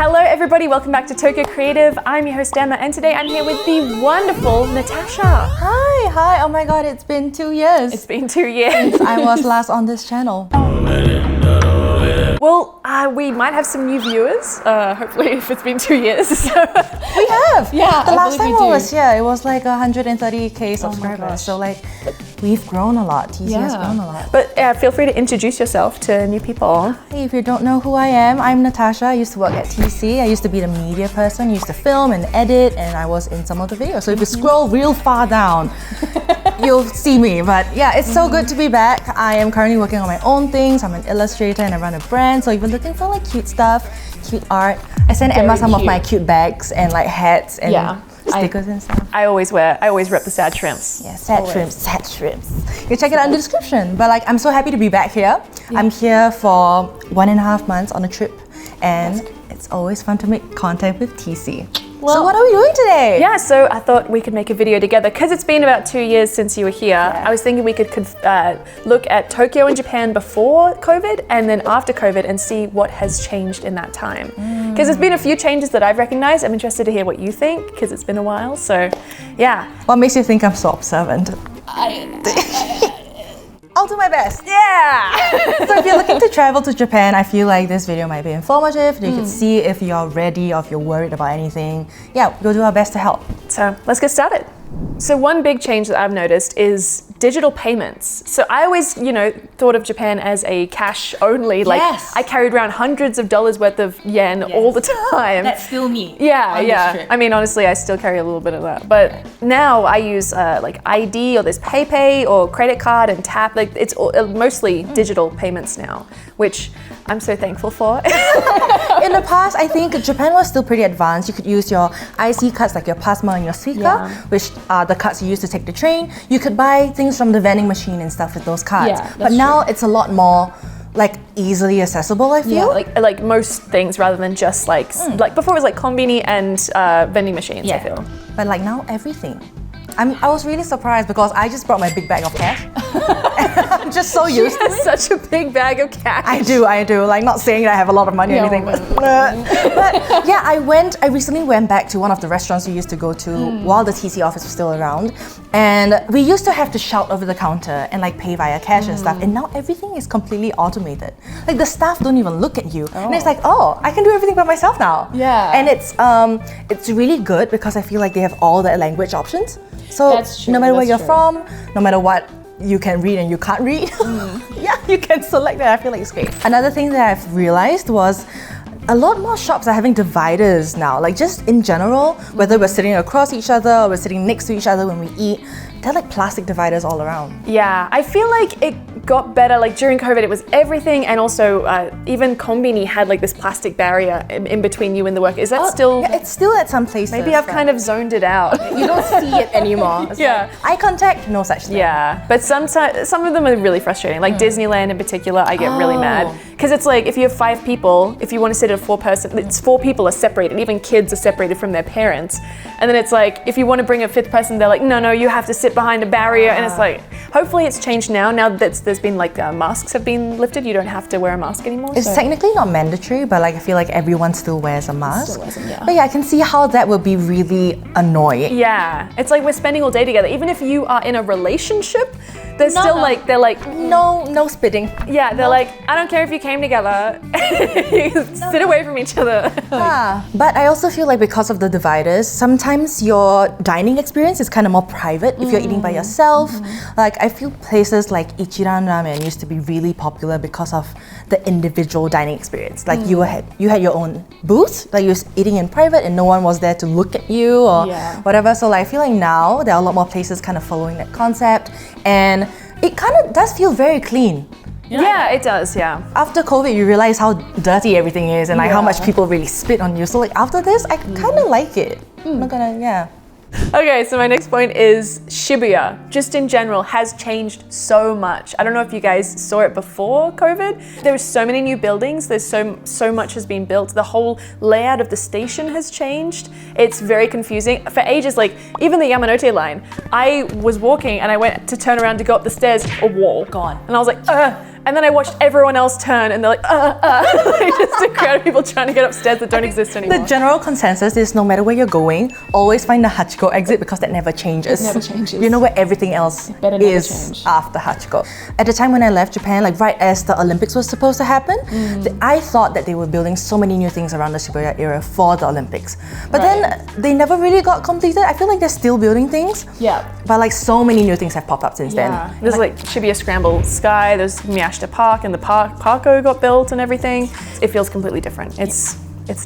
Hello everybody, welcome back to Tokyo Creative. I'm your host Emma and today I'm here with the wonderful Natasha. Hi, oh my god, it's been 2 years. It's been 2 years. Since I was last on this channel. Well, we might have some new viewers, hopefully if it's been 2 years. We have! Yeah, the last time I was here, it was like 130k subscribers. So like, we've grown a lot. TC has grown a lot. But feel free to introduce yourself to new people. Hey, if you don't know who I am, I'm Natasha. I used to work at TC. I used to be the media person. I used to film and edit, and I was in some of the videos. So if you scroll real far down, you'll see me. But yeah, it's so good to be back. I am currently working on my own things. I'm an illustrator and I run a brand. So if you're looking for like cute stuff, cute art, I send Emma some of my cute bags and like hats and stickers and stuff. I always rep the sad shrimps. Yeah, sad shrimps. You check it out in the description. But like, I'm so happy to be back here. Yeah. I'm here for 1.5 months on a trip, and it's always fun to make content with TC. Well, so what are we doing today? Yeah, so I thought we could make a video together because it's been about 2 years since you were here. Yeah. I was thinking we could look at Tokyo and Japan before COVID and then after COVID and see what has changed in that time. Because there's been a few changes that I've recognized. I'm interested to hear what you think because it's been a while. So, yeah. What makes you think I'm so observant? I'll do my best. Yeah! So if you're looking to travel to Japan, I feel like this video might be informative. You can see if you're ready or if you're worried about anything. Yeah, we'll do our best to help. So let's get started. So one big change that I've noticed is digital payments. So I always, thought of Japan as a cash only. Like I carried around hundreds of dollars worth of yen all the time. That's still me. Yeah. I mean, honestly, I still carry a little bit of that. But now I use like ID or there's PayPay or credit card and tap. Like it's mostly digital payments now, which I'm so thankful for. In the past, I think Japan was still pretty advanced. You could use your IC cards like your Pasma and your Suica, which are the cards you use to take the train. You could buy things from the vending machine and stuff with those cards. But now it's a lot more like easily accessible, I feel. Yeah, like most things rather than just like before it was like konbini and vending machines, I feel. But like now everything. I was really surprised because I just brought my big bag of cash. I'm just so used to it. Such a big bag of cash. I do. Like not saying that I have a lot of money or anything, but yeah, I recently went back to one of the restaurants we used to go to while the TC office was still around. And we used to have to shout over the counter and like pay via cash and stuff. And now everything is completely automated. Like the staff don't even look at you. And it's like, oh, I can do everything by myself now. Yeah. And it's really good because I feel like they have all the language options. So no matter where you're from, no matter what you can read and you can't read, you can select that. I feel like it's great. Another thing that I've realized was a lot more shops are having dividers now. Like just in general, whether we're sitting across each other or we're sitting next to each other when we eat, they're like plastic dividers all around. Yeah, I feel like it got better. Like during COVID, it was everything, and also even konbini had like this plastic barrier in between you and the worker. Is that still? Yeah, it's still at some places. Maybe I've kind of zoned it out. You don't see it anymore. It's like, eye contact, no such thing. Yeah, but sometimes some of them are really frustrating. Like Disneyland in particular, I get really mad because it's like if you have 5 people, if you want to sit at a 4-person, it's 4 people are separated. Even kids are separated from their parents, and then it's like if you want to bring a 5th person, they're like, no, you have to sit behind a barrier, and it's like, hopefully it's changed now. Now that there's been like masks have been lifted, you don't have to wear a mask anymore. It's technically not mandatory, but like I feel like everyone still wears a mask. Still wears them, But yeah, I can see how that would be really annoying. Yeah, it's like we're spending all day together. Even if you are in a relationship, they're they're like no spitting. Yeah, they're like, I don't care if you came together, sit away from each other. But I also feel like because of the dividers, sometimes your dining experience is kind of more private if you're eating by yourself. Like I feel places like Ichiran Ramen used to be really popular because of the individual dining experience. Like you had your own booth, like you was eating in private and no one was there to look at you or whatever. So like, I feel like now there are a lot more places kind of following that concept, and it kind of does feel very clean. Yeah, it does, After COVID, you realize how dirty everything is and like how much people really spit on you. So like after this, I kind of like it. I'm not gonna, Okay, so my next point is Shibuya, just in general, has changed so much. I don't know if you guys saw it before COVID. There were so many new buildings. There's so much has been built. The whole layout of the station has changed. It's very confusing. For ages, like even the Yamanote line, I was walking and I went to turn around to go up the stairs, a wall. Gone. And I was like, ugh. And then I watched everyone else turn and they're like, like just a crowd of people trying to get upstairs that don't exist anymore. The general consensus is no matter where you're going, always find the Hachiko exit because that never changes. It never changes. You know where everything else is after Hachiko. At the time when I left Japan, like right as the Olympics was supposed to happen, I thought that they were building so many new things around the Shibuya area for the Olympics. But then they never really got completed. I feel like they're still building things. Yeah. But like so many new things have popped up since then. There's like Shibuya Scramble Sky, there's Miyashita Park, and the Parko got built and everything. It feels completely different. It's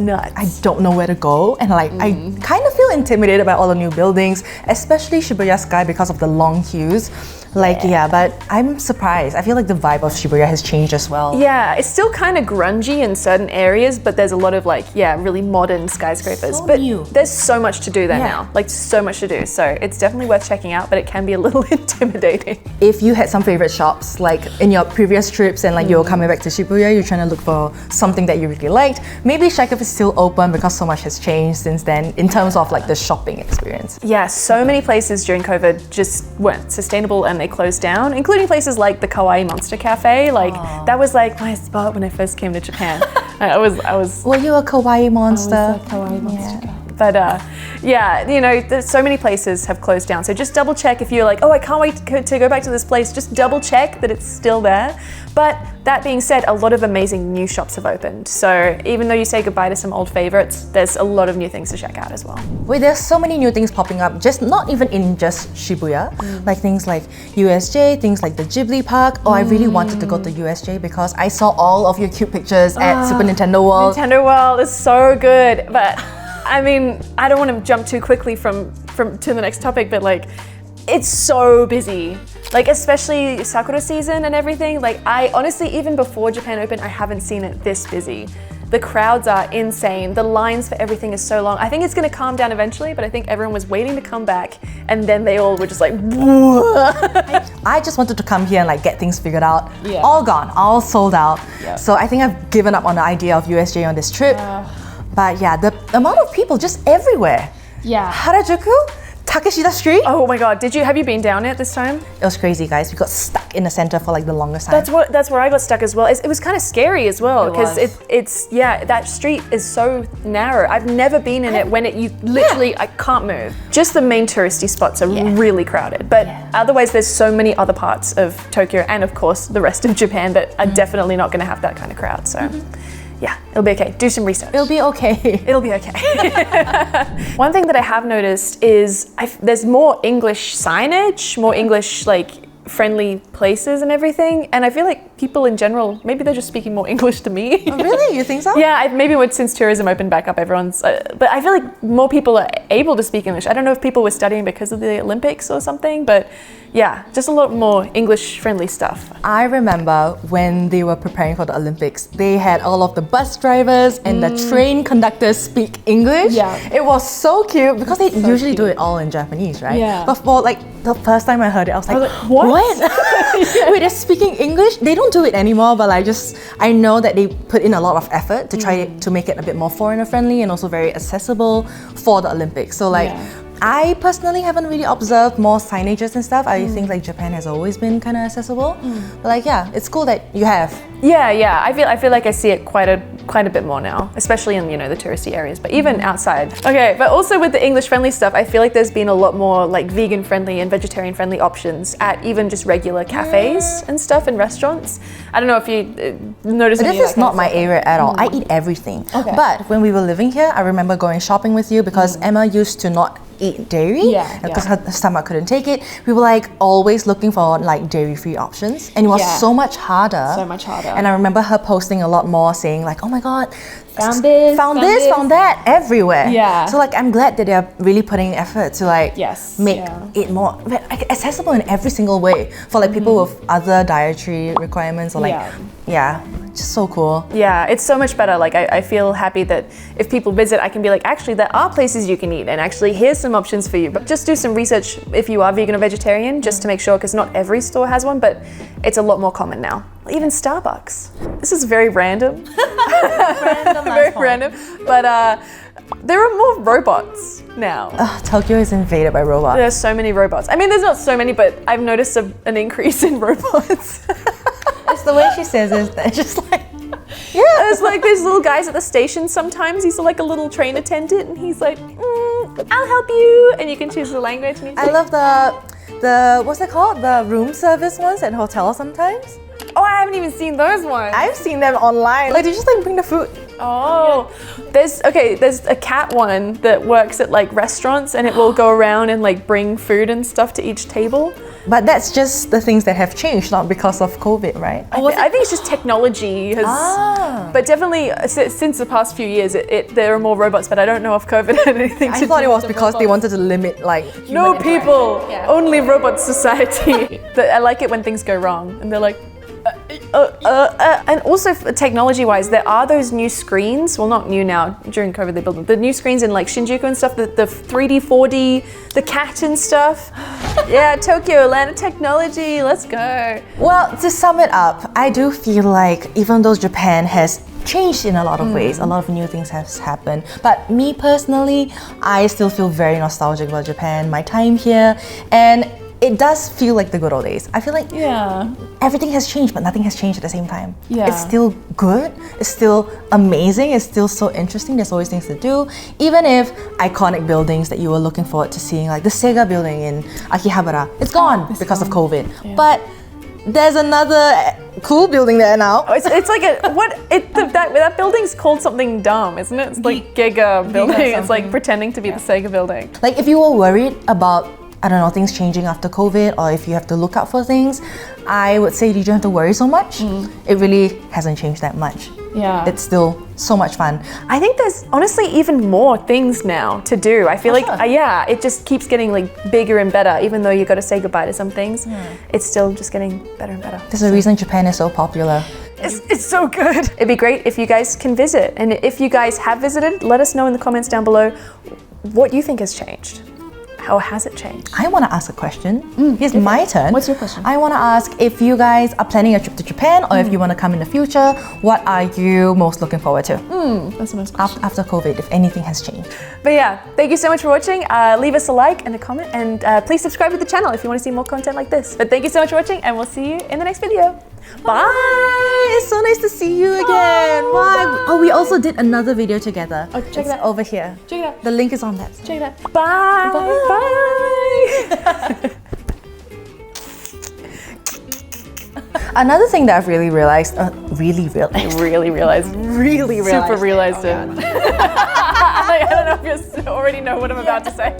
nuts. I don't know where to go, and like I kind of feel intimidated by all the new buildings, especially Shibuya Sky because of the long queues. But I'm surprised. I feel like the vibe of Shibuya has changed as well. Yeah, it's still kind of grungy in certain areas, but there's a lot of really modern skyscrapers. So but new. There's so much to do there now, like so much to do. So it's definitely worth checking out, but it can be a little intimidating. If you had some favorite shops, like in your previous trips and like you're coming back to Shibuya, you're trying to look for something that you really liked, maybe check if it's still open because so much has changed since then in terms of like the shopping experience. Yeah, so many places during COVID just weren't sustainable and they closed down, including places like the Kawaii Monster Cafe. That was like my spot when I first came to Japan. I was. Were you a Kawaii Monster? I was a Kawaii Monster. But there's so many places have closed down. So just double check if you're like, oh, I can't wait to go back to this place. Just double check that it's still there. But that being said, a lot of amazing new shops have opened. So even though you say goodbye to some old favorites, there's a lot of new things to check out as well. Wait, there's so many new things popping up, just not even in just Shibuya, like things like USJ, things like the Ghibli Park. Oh, I really wanted to go to USJ because I saw all of your cute pictures at Super Nintendo World. Nintendo World is so good, but I mean, I don't want to jump too quickly from to the next topic, but like, it's so busy. Like, especially Sakura season and everything. Like, I honestly, even before Japan opened, I haven't seen it this busy. The crowds are insane. The lines for everything is so long. I think it's going to calm down eventually, but I think everyone was waiting to come back, and then they all were just like, I just wanted to come here and like get things figured out. Yeah. All gone, all sold out. Yeah. So I think I've given up on the idea of USJ on this trip. But yeah, the amount of people just everywhere. Yeah. Harajuku, Takeshita Street. oh my god, have you been down it this time? It was crazy, guys. We got stuck in the center for like the longest time. That's where I got stuck as well. It was kind of scary as well because was. that street is so narrow. I've never been in it when you literally I can't move. Just the main touristy spots are really crowded, but otherwise there's so many other parts of Tokyo and of course the rest of Japan that are definitely not going to have that kind of crowd. So. Yeah, it'll be okay. Do some research. It'll be okay. It'll be okay. One thing that I have noticed is there's more English signage, more English friendly places and everything. And I feel like people in general, maybe they're just speaking more English to me. Oh, really? You think so? Yeah, maybe since tourism opened back up, everyone's. But I feel like more people are able to speak English. I don't know if people were studying because of the Olympics or something, but yeah, just a lot more English-friendly stuff. I remember when they were preparing for the Olympics, they had all of the bus drivers and the train conductors speak English. Yeah. It was so cute because they So usually do cute. it all in Japanese, right? Yeah. But for the first time I heard it, I was like, what? Wait, they're speaking English? They don't do it anymore, but I know that they put in a lot of effort to try to make it a bit more foreigner-friendly and also very accessible for the Olympics. So I personally haven't really observed more signages and stuff. I think Japan has always been kind of accessible. But it's cool that you have. Yeah. I feel like I see it quite a bit more now, especially in the touristy areas, but even outside. Okay, but also with the English-friendly stuff, I feel like there's been a lot more vegan-friendly and vegetarian-friendly options at even just regular cafes and stuff and restaurants. I don't know if you noticed. This is not my area at all. I eat everything. Okay. But when we were living here, I remember going shopping with you because Emma used to not eat dairy because her stomach couldn't take it. We were always looking for dairy-free options, and it was so much harder. So much harder. And I remember her posting a lot more, saying oh my god, found this, found that everywhere. Yeah. So I'm glad that they're really putting effort to make it more accessible in every single way for people with other dietary requirements or just so cool. Yeah, it's so much better. I feel happy that if people visit, I can be actually there are places you can eat and actually here's some options for you. But just do some research if you are vegan or vegetarian, just to make sure, because not every store has one, but it's a lot more common now. Even Starbucks. This is very random. Very random. But there are more robots now. Tokyo is invaded by robots. There are so many robots. I mean, there's not so many, but I've noticed an increase in robots. It's the way she says it that's just like, yeah. There's like those little guys at the station sometimes. He's like a little train attendant and he's like, I'll help you. And you can choose the language. And he's I like, love the what's it called? The room service ones at hotels sometimes. oh, I haven't even seen those ones. I've seen them online. Like they just like bring the food. Oh, there's a cat one that works at like restaurants and it will go around and like bring food and stuff to each table. But that's just the things that have changed, not because of COVID, right? I think it's just technology has, but definitely since the past few years, there are more robots. But I don't know if COVID had anything to I do thought it was with the because they robots. wanted to limit like No human people, Yeah. only robot society. I like it when things go wrong and they're like, and also technology-wise, there are those new screens. Well, not new now. During COVID, they built them. The new screens in like Shinjuku and stuff. The 3D, 4D, the cat and stuff. Yeah, Tokyo, land of technology. Let's go. Well, to sum it up, I do feel like even though Japan has changed in a lot of ways, a lot of new things have happened. But me personally, I still feel very nostalgic about Japan, my time here, and it does feel like the good old days. I feel like everything has changed, but nothing has changed at the same time. Yeah. It's still good, it's still amazing, it's still so interesting, there's always things to do. Even if iconic buildings that you were looking forward to seeing, like the Sega building in Akihabara, it's gone because of COVID. Yeah. But there's another cool building there now. Oh, it's like that building's called something dumb, isn't it? It's like Giga building. It's like pretending to be the Sega building. Like if you were worried about, I don't know, things changing after COVID, or if you have to look out for things, I would say you don't have to worry so much. It really hasn't changed that much. Yeah. It's still so much fun. I think there's honestly even more things now to do. I feel like, it just keeps getting like bigger and better. Even though you got to say goodbye to some things, it's still just getting better and better. There's a reason Japan is so popular. It's so good. It'd be great if you guys can visit. And if you guys have visited, let us know in the comments down below what you think has changed. How has it changed? I want to ask a question. Here's my turn. What's your question? I want to ask if you guys are planning a trip to Japan, or if you want to come in the future, what are you most looking forward to? That's a nice question. After COVID, if anything has changed. But yeah, thank you so much for watching. Leave us a like and a comment, and please subscribe to the channel if you want to see more content like this. But thank you so much for watching, and we'll see you in the next video. Bye! It's so nice to see you again. Bye. Oh, we also did another video together. Oh, check it out. Over here. Check it out. The link is on that. Check it out. Bye! Bye! Another thing that I've really realized, Really realized. Super realized it. I don't know if you already know what I'm about to say.